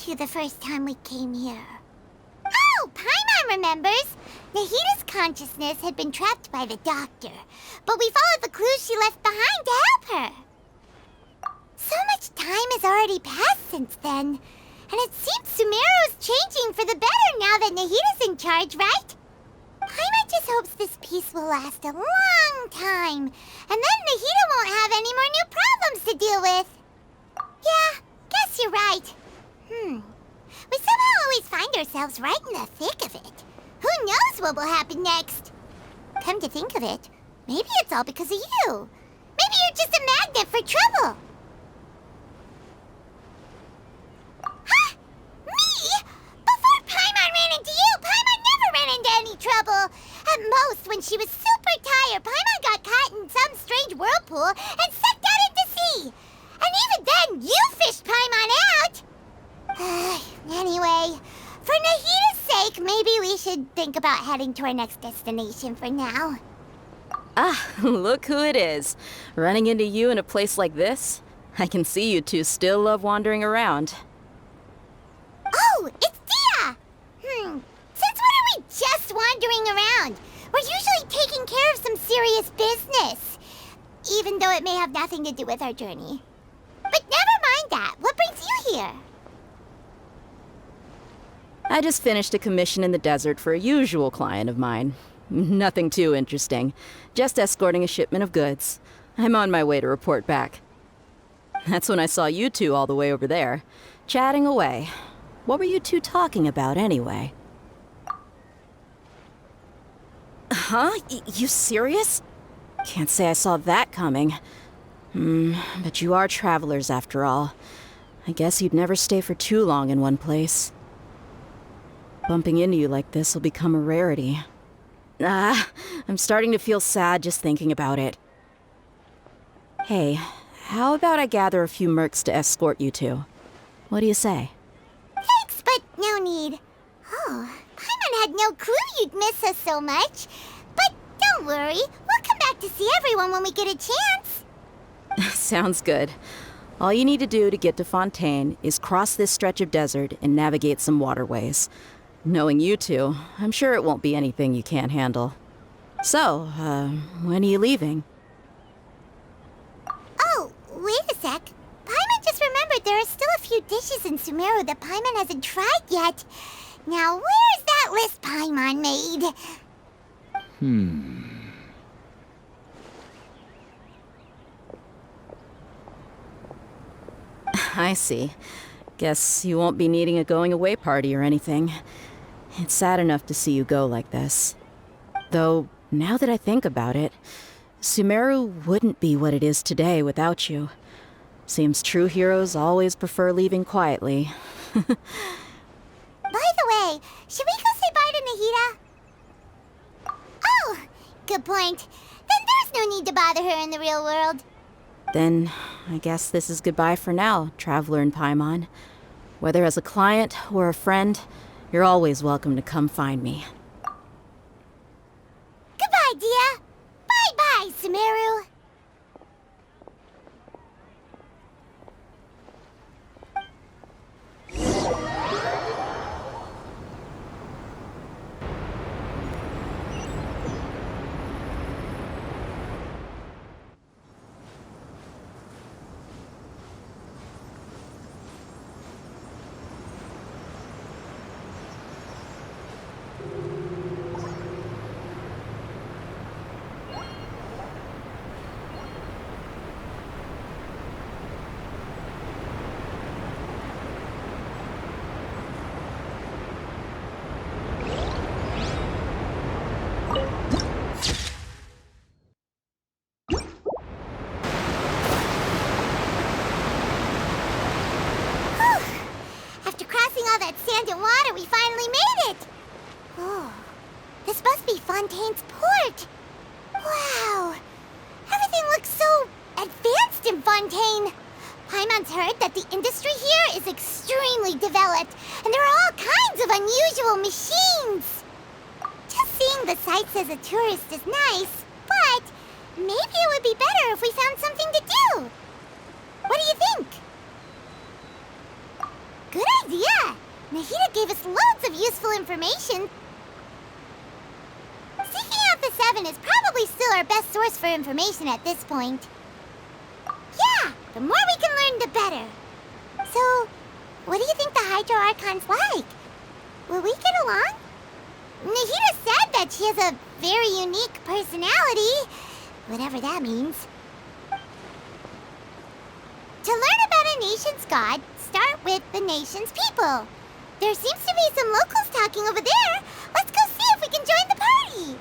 to the first time we came here. Oh, Paimon remembers! Nahita's consciousness had been trapped by the doctor, but we followed the clues she left behind to help her. So much time has already passed since then, and it seems Sumeru's changing for the better now that Nahita's in charge, right? Paimon just hopes this peace will last a long time, and then Nahita won't have any more new problems to deal with. Yeah, guess you're right. We somehow always find ourselves right in the thick of it. Who knows what will happen next? Come to think of it, maybe it's all because of you. Maybe you're just a magnet for trouble. Huh? Me? Before Paimon ran into you, Paimon never ran into any trouble. At most, when she was super tired, Paimon got caught in some strange whirlpool and sucked out into sea. And even then, you fished Paimon out. Anyway, for Nahita's sake, maybe we should think about heading to our next destination for now. Ah, look who it is. Running into you in a place like this? I can see you two still love wandering around. Oh, it's Dia! Since when are we just wandering around? We're usually taking care of some serious business, even though it may have nothing to do with our journey. But never mind that. What brings you here? I just finished a commission in the desert for a usual client of mine. Nothing too interesting. Just escorting a shipment of goods. I'm on my way to report back. That's when I saw you two all the way over there, chatting away. What were you two talking about anyway? Huh? You serious? Can't say I saw that coming. But you are travelers after all. I guess you'd never stay for too long in one place. Bumping into you like this will become a rarity. I'm starting to feel sad just thinking about it. Hey, how about I gather a few mercs to escort you two? What do you say? Thanks, but no need. Oh, Paimon had no clue you'd miss us so much. But don't worry, we'll come back to see everyone when we get a chance. Sounds good. All you need to do to get to Fontaine is cross this stretch of desert and navigate some waterways. Knowing you two, I'm sure it won't be anything you can't handle. So, when are you leaving? Oh, wait a sec. Paimon just remembered there are still a few dishes in Sumeru that Paimon hasn't tried yet. Now, where's that list Paimon made? I see. Guess you won't be needing a going-away party or anything. It's sad enough to see you go like this. Though, now that I think about it, Sumeru wouldn't be what it is today without you. Seems true heroes always prefer leaving quietly. By the way, should we go say bye to Nahita? Oh, good point. Then there's no need to bother her in the real world. Then, I guess this is goodbye for now, Traveler and Paimon. Whether as a client or a friend, you're always welcome to come find me. Goodbye, Dia. Bye-bye, Sumeru. Sand and water, we finally made it! Oh, this must be Fontaine's port. Wow, everything looks so advanced in Fontaine. Paimon's heard that the industry here is extremely developed, and there are all kinds of unusual machines. Just seeing the sights as a tourist is nice, but maybe it would be better if we found something to do. What do you think? Good idea! Nahida gave us loads of useful information. Seeking out the Seven is probably still our best source for information at this point. Yeah, the more we can learn, the better. So, what do you think the Hydro Archon's like? Will we get along? Nahida said that she has a very unique personality, whatever that means. To learn about a nation's god, start with the nation's people. There seems to be some locals talking over there. Let's go see if we can join the party.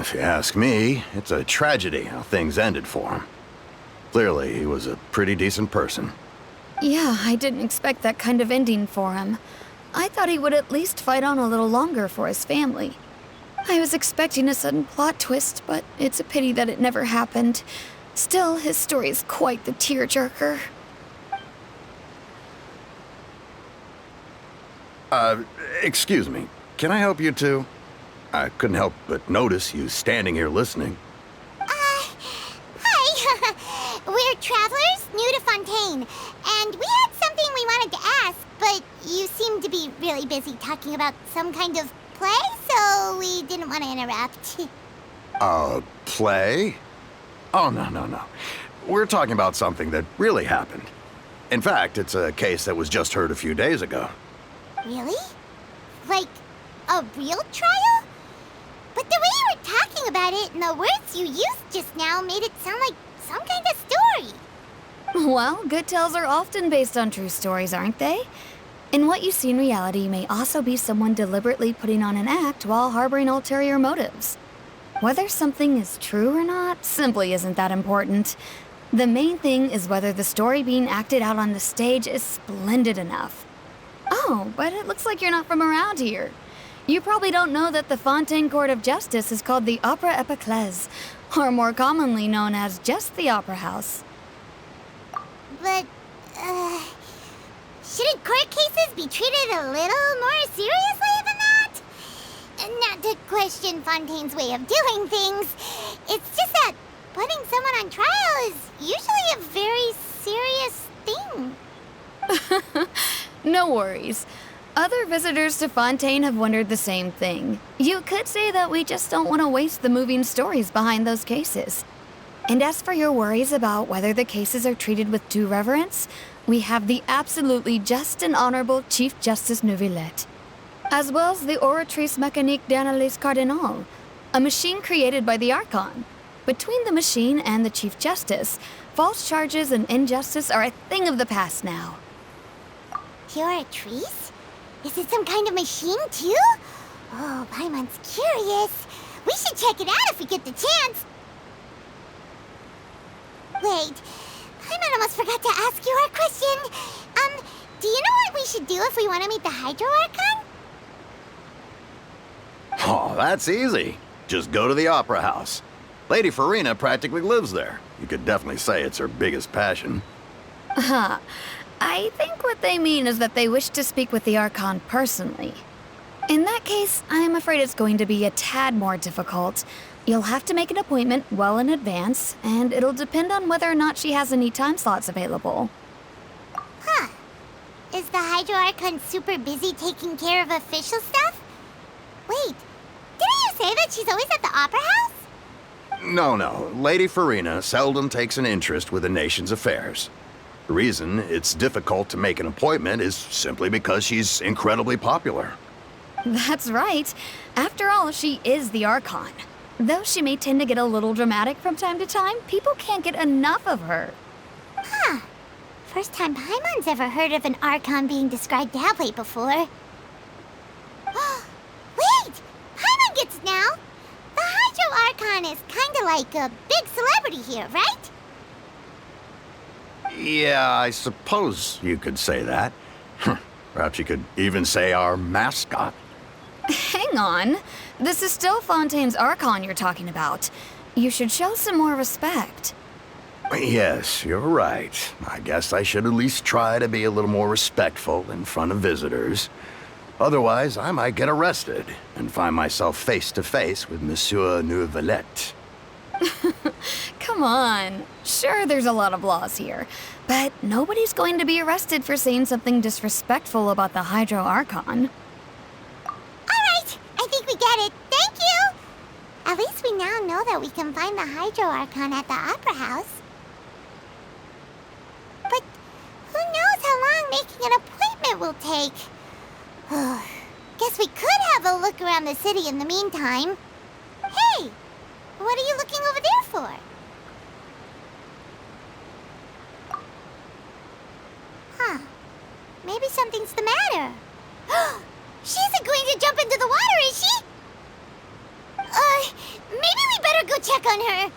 If you ask me, it's a tragedy how things ended for him. Clearly, he was a pretty decent person. Yeah, I didn't expect that kind of ending for him. I thought he would at least fight on a little longer for his family. I was expecting a sudden plot twist, but it's a pity that it never happened. Still, his story is quite the tearjerker. Excuse me. Can I help you two? I couldn't help but notice you standing here listening. Hi. We're travelers new to Fontaine, and we had something we wanted to ask, but you seem to be really busy talking about some kind of play, so we didn't want to interrupt. Play? Oh, no. We're talking about something that really happened. In fact, it's a case that was just heard a few days ago. Really? Like, a real trial? But the way you were talking about it and the words you used just now made it sound like some kind of story. Well, good tales are often based on true stories, aren't they? And what you see in reality may also be someone deliberately putting on an act while harboring ulterior motives. Whether something is true or not simply isn't that important. The main thing is whether the story being acted out on the stage is splendid enough. Oh, but it looks like you're not from around here. You probably don't know that the Fontaine Court of Justice is called the Opera Epiclese, or more commonly known as just the Opera House. But, shouldn't court cases be treated a little more seriously than that? Not to question Fontaine's way of doing things. It's just that putting someone on trial is usually a very serious thing. No worries. Other visitors to Fontaine have wondered the same thing. You could say that we just don't want to waste the moving stories behind those cases. And as for your worries about whether the cases are treated with due reverence, we have the absolutely just and honorable Chief Justice Neuvillette, as well as the Oratrice Mécanique d'Analyse Cardinal, a machine created by the Archon. Between the machine and the Chief Justice, false charges and injustice are a thing of the past now. Oratrice? Is it some kind of machine, too? Oh, Paimon's curious. We should check it out if we get the chance. Wait, Paimon almost forgot to ask you our question. Do you know what we should do if we want to meet the Hydro Archon? Oh, that's easy. Just go to the Opera House. Lady Farina practically lives there. You could definitely say it's her biggest passion. Huh. I think what they mean is that they wish to speak with the Archon personally. In that case, I'm afraid it's going to be a tad more difficult. You'll have to make an appointment well in advance, and it'll depend on whether or not she has any time slots available. Huh. Is the Hydro Archon super busy taking care of official stuff? Wait, didn't you say that she's always at the Opera House? No. Lady Farina seldom takes an interest with the nation's affairs. The reason it's difficult to make an appointment is simply because she's incredibly popular. That's right. After all, she is the Archon. Though she may tend to get a little dramatic from time to time, people can't get enough of her. Huh. First time Paimon's ever heard of an Archon being described that way before. Wait! Paimon gets it now! The Hydro Archon is kinda like a big celebrity here, right? Yeah, I suppose you could say that. Perhaps you could even say our mascot. Hang on. This is still Fontaine's Archon you're talking about. You should show some more respect. Yes, you're right. I guess I should at least try to be a little more respectful in front of visitors. Otherwise, I might get arrested and find myself face to face with Monsieur Neuvillette. Come on. Sure, there's a lot of laws here, but nobody's going to be arrested for saying something disrespectful about the Hydro Archon. Alright, I think we get it. Thank you! At least we now know that we can find the Hydro Archon at the Opera House. But who knows how long making an appointment will take? Guess we could have a look around the city in the meantime. Hey! What are you looking over there for? Huh. Maybe something's the matter. She isn't going to jump into the water, is she? Maybe we better go check on her.